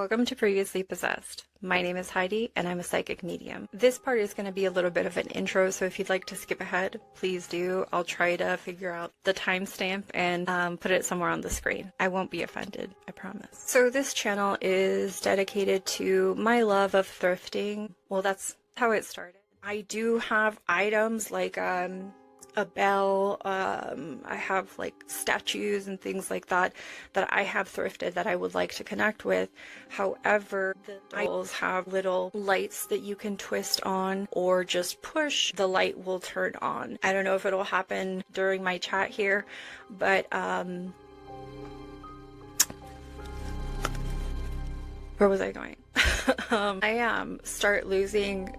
Welcome to Previously Possessed. My name is Heidi and I'm a psychic medium. This part is going to be a little bit of an intro, so if you'd like to skip ahead, please do. I'll try to figure out the timestamp and put it somewhere on the screen. I won't be offended, I promise. So this channel is dedicated to my love of thrifting. Well, that's how it started. I do have items like a bell, I have like statues and things like that I have thrifted that I would like to connect with. However, the dolls have little lights that you can twist on or just push, the light will turn on. I don't know if it'll happen during my chat here, but where was I going? I start losing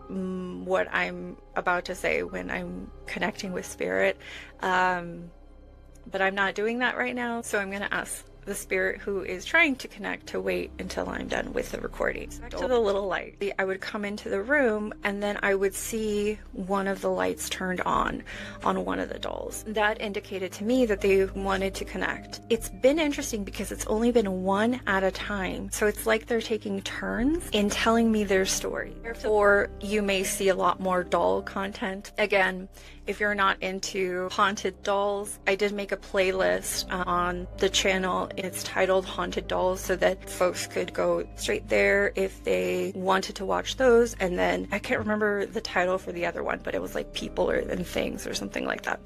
what I'm about to say when I'm connecting with spirit, but I'm not doing that right now, so I'm gonna ask the spirit who is trying to connect to wait until I'm done with the recording. Back to the little light. I would come into the room and then I would see one of the lights turned on one of the dolls. That indicated to me that they wanted to connect. It's been interesting because it's only been one at a time, so it's like they're taking turns in telling me their story. Therefore, you may see a lot more doll content. Again, if you're not into haunted dolls, I did make a playlist on the channel. It's titled Haunted Dolls, so that folks could go straight there if they wanted to watch those. And then I can't remember the title for the other one, but it was like People and Things or something like that.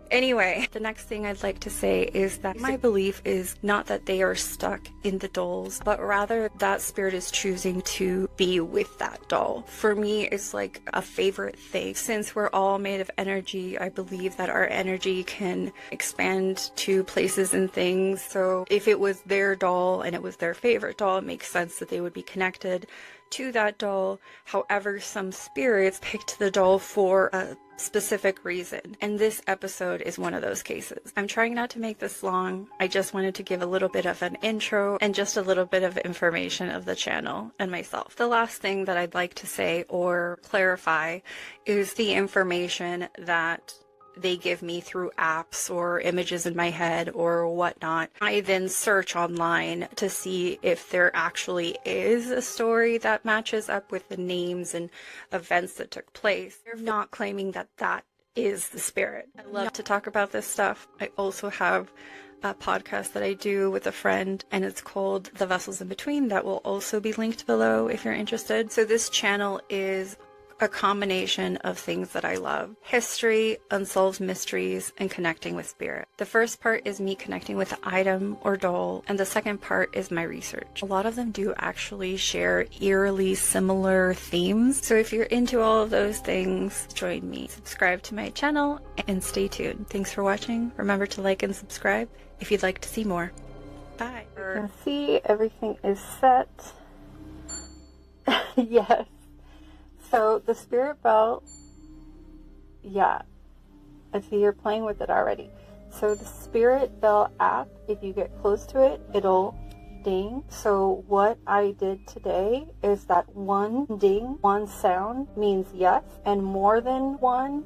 Anyway, the next thing I'd like to say is that my belief is not that they are stuck in the dolls, but rather that spirit is choosing to be with that doll. For me, it's like a favorite thing. Since we're all made of energy, I believe that our energy can expand to places and things. So if it was their doll and it was their favorite doll, it makes sense that they would be connected to that doll. However, some spirits picked the doll for a specific reason, and this episode is one of those cases. I'm trying not to make this long. I just wanted to give a little bit of an intro and just a little bit of information of the channel and myself. The last thing that I'd like to say or clarify is the information that they give me through apps or images in my head or whatnot. I then search online to see if there actually is a story that matches up with the names and events that took place. They're not claiming that that is the spirit. I love to talk about this stuff. I also have a podcast that I do with a friend, and it's called The Vessels in Between. That will also be linked below if you're interested. So this channel is a combination of things that I love: history, unsolved mysteries, and connecting with spirit. The first part is me connecting with an item or doll, and the second part is my research. A lot of them do actually share eerily similar themes, so if you're into all of those things, join me. Subscribe to my channel and stay tuned. Thanks for watching. Remember to like and subscribe if you'd like to see more. Bye. You can see everything is set. Yes. So the spirit bell, yeah, I see you're playing with it already. So the spirit bell app, if you get close to it, it'll ding. So what I did today is that one ding, one sound means yes, and more than one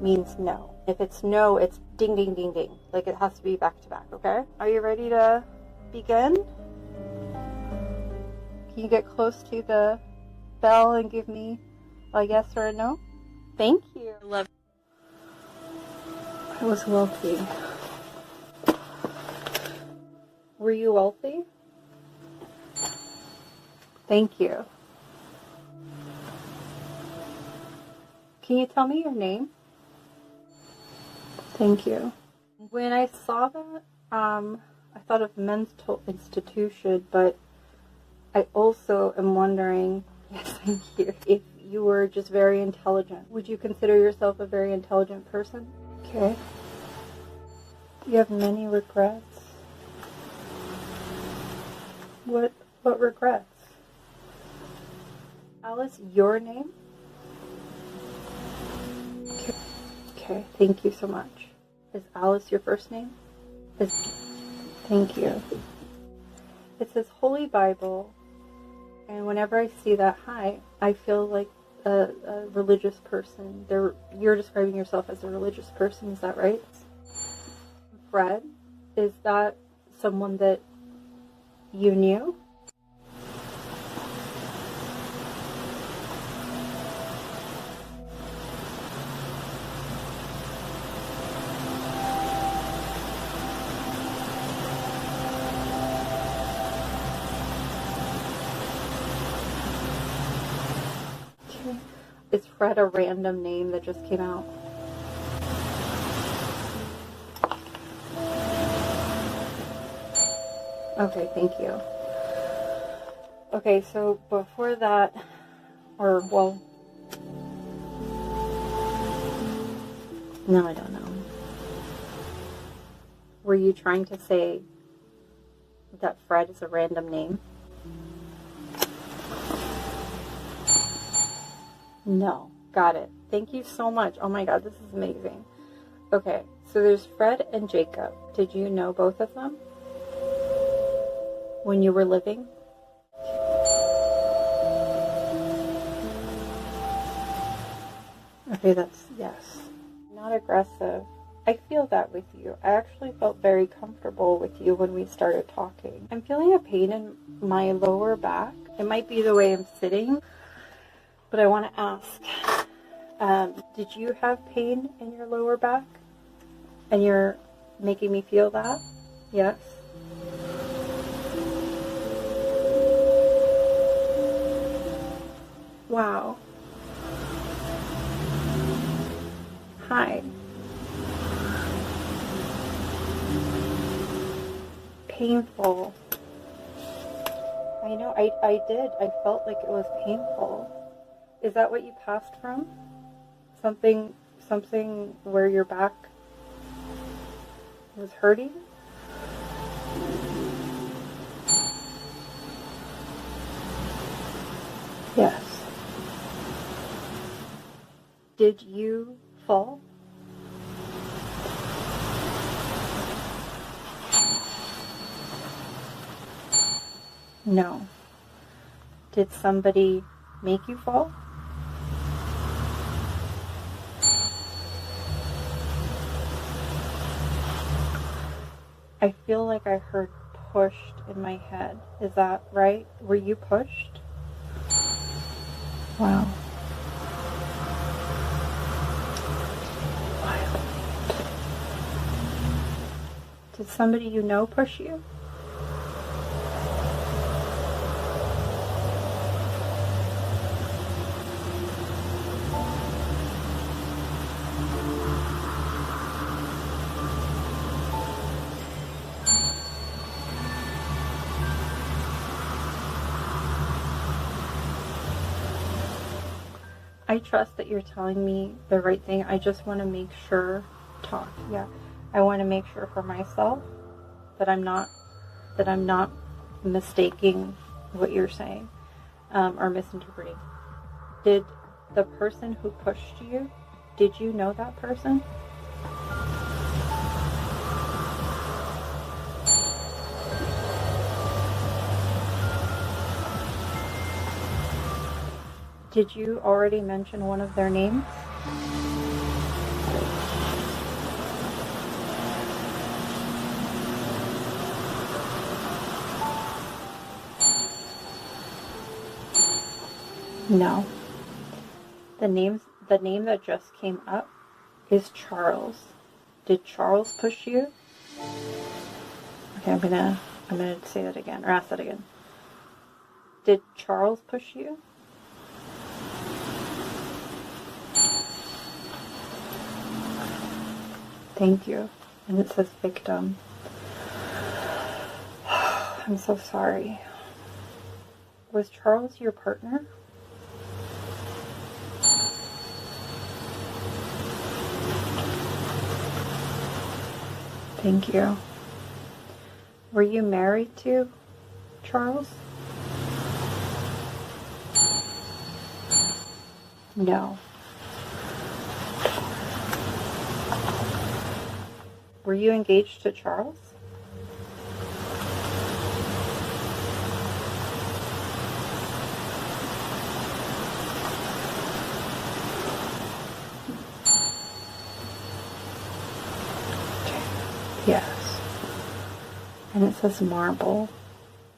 means no. If it's no, it's ding, ding, ding, ding. Like it has to be back to back, okay? Are you ready to begin? Can you get close to the bell and give me a yes or a no? Thank you. Love. I was wealthy. Were you wealthy? Thank you. Can you tell me your name? Thank you. When I saw that, I thought of mental institution, but I also am wondering, yes, thank you, if you were just very intelligent. Would you consider yourself a very intelligent person? Okay. You have many regrets. What regrets? Alice, your name? Okay, thank you so much. Is Alice your first name? Thank you. It says Holy Bible. And whenever I see that high, I feel like a religious person. You're describing yourself as a religious person, is that right? Fred, is that someone that you knew? Is Fred a random name that just came out? Okay, thank you. Okay, so before that, or well, no, I don't know. Were you trying to say that Fred is a random name? No, got it. Thank you so much. Oh my God, this is amazing. Okay, so there's Fred and Jacob. Did you know both of them when you were living? Okay, that's yes. Not aggressive. I feel that with you. I actually felt very comfortable with you when we started talking. I'm feeling a pain in my lower back. It might be the way I'm sitting, but I want to ask, did you have pain in your lower back? And you're making me feel that? Yes? Wow. Hi. Painful. I know, I did. I felt like it was painful. Is that what you passed from? Something where your back was hurting? Yes. Did you fall? No. Did somebody make you fall? I feel like I heard pushed in my head. Is that right? Were you pushed? Wow. Wild. Did somebody you know push you? I trust that you're telling me the right thing. I just want to make sure, yeah. I want to make sure for myself that I'm not mistaking what you're saying, or misinterpreting. Did the person who pushed you, did you know that person? Did you already mention one of their names? No. The name that just came up is Charles. Did Charles push you? Okay, I'm gonna say that again, or ask that again. Did Charles push you? Thank you. And it says victim. I'm so sorry. Was Charles your partner? Thank you. Were you married to Charles? No. Were you engaged to Charles? Yes. And it says marble.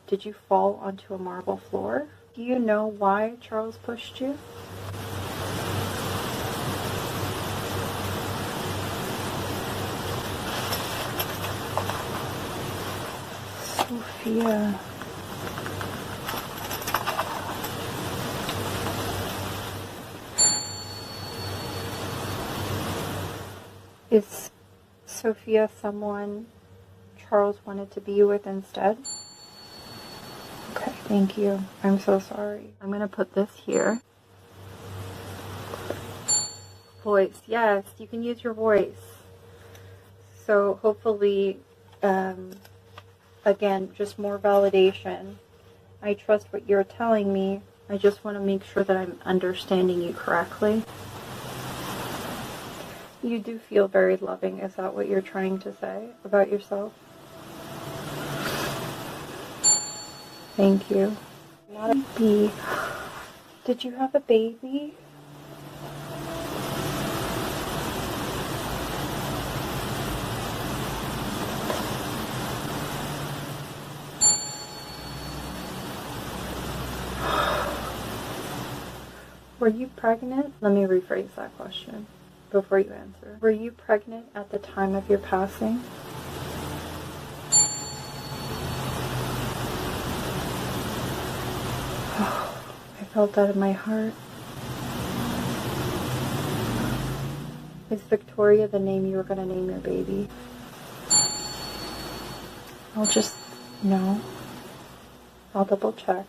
Did you fall onto a marble floor? Do you know why Charles pushed you? Sophia. Is Sophia someone Charles wanted to be with instead? Okay, thank you. I'm so sorry. I'm going to put this here. Voice. Yes, you can use your voice. So hopefully, again, just more validation. I trust what you're telling me. I just want to make sure that I'm understanding you correctly. You do feel very loving. Is that what you're trying to say about yourself? Thank you. Not a baby. Did you have a baby? Were you pregnant? Let me rephrase that question before you answer. Were you pregnant at the time of your passing? Oh, I felt that in my heart. Is Victoria the name you were going to name your baby? No. I'll double check.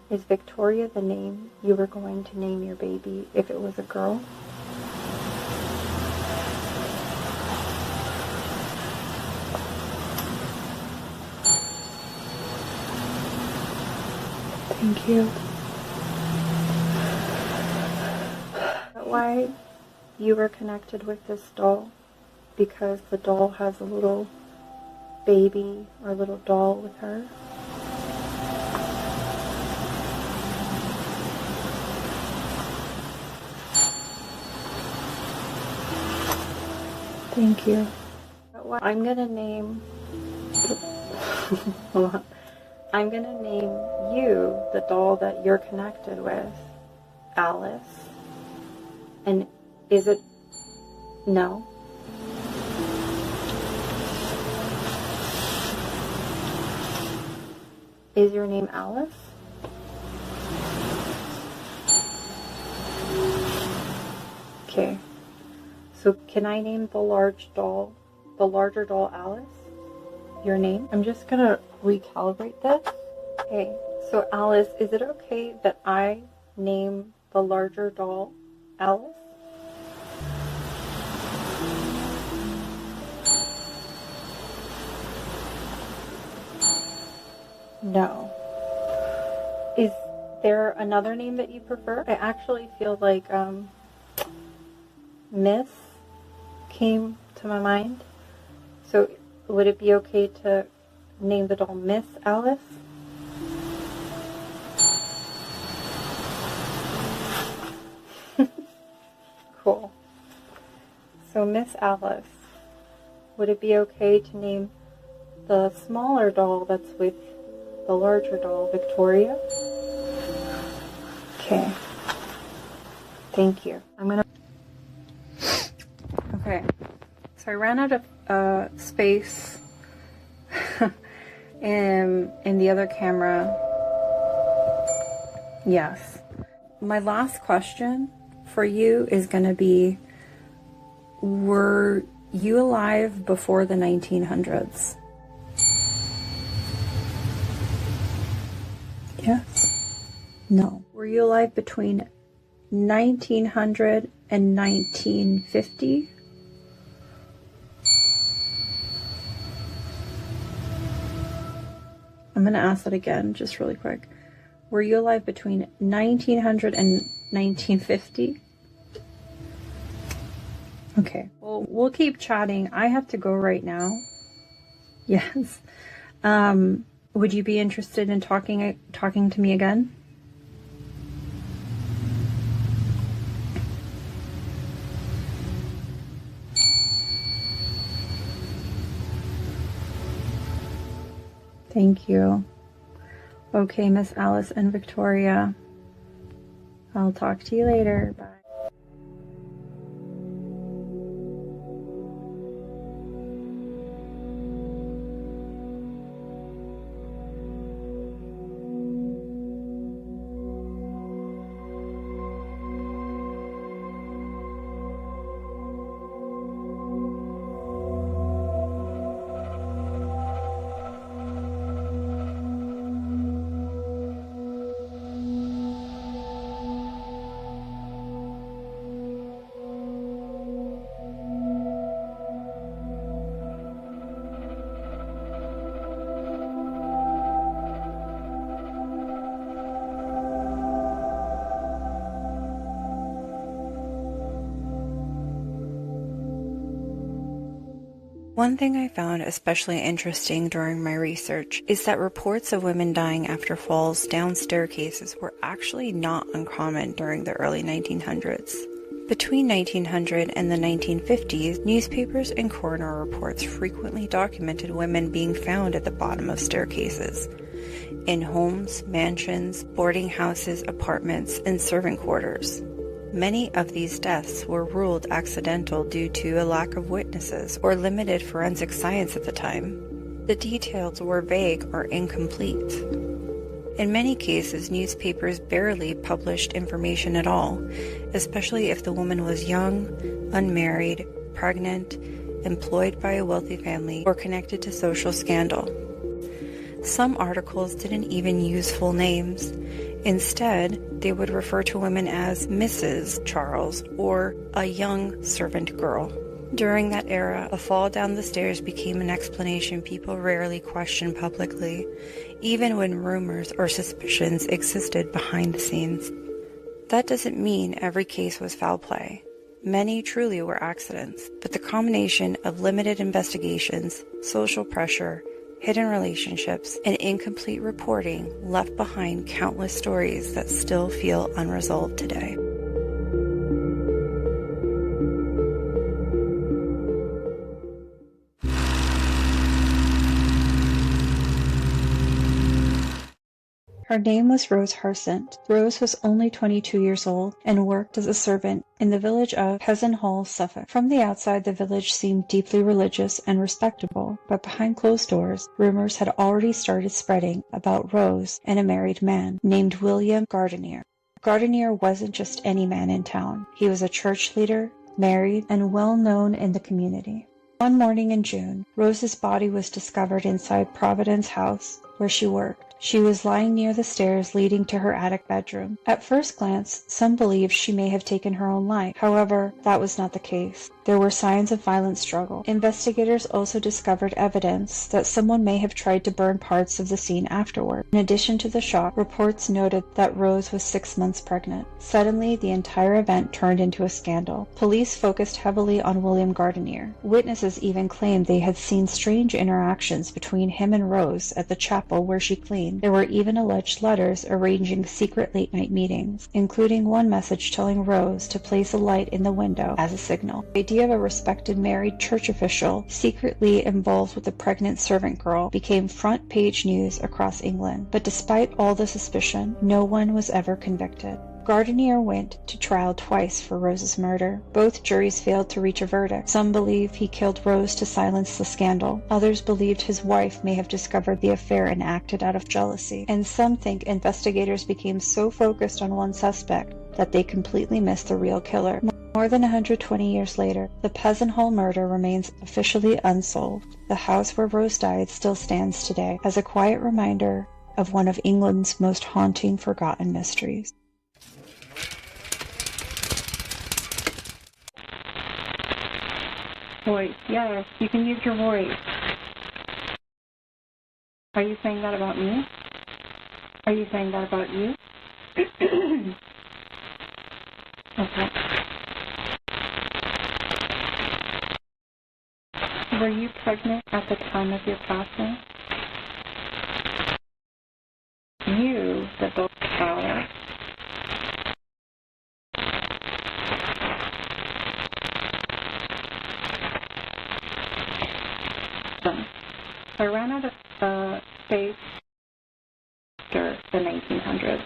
Is Victoria the name you were going to name your baby if it was a girl? Thank you. Why you were connected with this doll? Because the doll has a little baby or little doll with her? Thank you. I'm gonna name hold on. I'm gonna name you the doll that you're connected with, Alice. And is it no? Is your name Alice? Okay. So can I name the larger doll Alice? Your name? I'm just gonna recalibrate this. Okay, so Alice, is it okay that I name the larger doll Alice? No. Is there another name that you prefer? I actually feel like Miss came to my mind. So would it be okay to name the doll Miss Alice? Cool. So Miss Alice, would it be okay to name the smaller doll that's with the larger doll Victoria? Okay. Thank you. Okay. So I ran out of space in the other camera. Yes. My last question for you is going to be, were you alive before the 1900s? Yes. No. Were you alive between 1900 and 1950? I'm going to ask that again, just really quick. Were you alive between 1900 and 1950? Okay, well, we'll keep chatting. I have to go right now. Yes. Would you be interested in talking to me again? Thank you. Okay, Miss Alice and Victoria. I'll talk to you later. Bye. One thing I found especially interesting during my research is that reports of women dying after falls down staircases were actually not uncommon during the early 1900s. Between 1900 and the 1950s, newspapers and coroner reports frequently documented women being found at the bottom of staircases, in homes, mansions, boarding houses, apartments, and servant quarters. Many of these deaths were ruled accidental due to a lack of witnesses or limited forensic science at the time. The details were vague or incomplete. In many cases, newspapers barely published information at all, especially if the woman was young, unmarried, pregnant, employed by a wealthy family, or connected to social scandal. Some articles didn't even use full names. Instead, they would refer to women as Mrs. Charles or a young servant girl. During that era, a fall down the stairs became an explanation people rarely questioned publicly, even when rumors or suspicions existed behind the scenes. That doesn't mean every case was foul play. Many truly were accidents, but the combination of limited investigations, social pressure, hidden relationships, and incomplete reporting left behind countless stories that still feel unresolved today. Her name was Rose Harsent. Rose was only 22 years old and worked as a servant in the village of Hall, Suffolk. From the outside, the village seemed deeply religious and respectable, but behind closed doors, rumors had already started spreading about Rose and a married man named William Gardinier. Gardinier wasn't just any man in town. He was a church leader, married, and well known in the community. One morning in June, Rose's body was discovered inside Providence House, where she worked. She was lying near the stairs leading to her attic bedroom. At first glance, some believed she may have taken her own life. However, that was not the case. There were signs of violent struggle. Investigators also discovered evidence that someone may have tried to burn parts of the scene afterward. In addition to the shock, reports noted that Rose was 6 months pregnant. Suddenly, the entire event turned into a scandal. Police focused heavily on William Gardinier. Witnesses even claimed they had seen strange interactions between him and Rose at the chapel where she cleaned. There were even alleged letters arranging secret late-night meetings, including one message telling Rose to place a light in the window as a signal. The idea of a respected married church official secretly involved with a pregnant servant girl became front-page news across England. But despite all the suspicion, no one was ever convicted. Gardinier went to trial twice for Rose's murder. Both juries failed to reach a verdict. Some believe he killed Rose to silence the scandal. Others believed his wife may have discovered the affair and acted out of jealousy. And some think investigators became so focused on one suspect that they completely missed the real killer. More than 120 years later, the Hall murder remains officially unsolved. The house where Rose died still stands today as a quiet reminder of one of England's most haunting forgotten mysteries. Voice, yes, you can use your voice. Are you saying that about me? Are you saying that about you? Okay. Were you pregnant at the time of your passing? You, the book power. I ran out of space after the 1900s.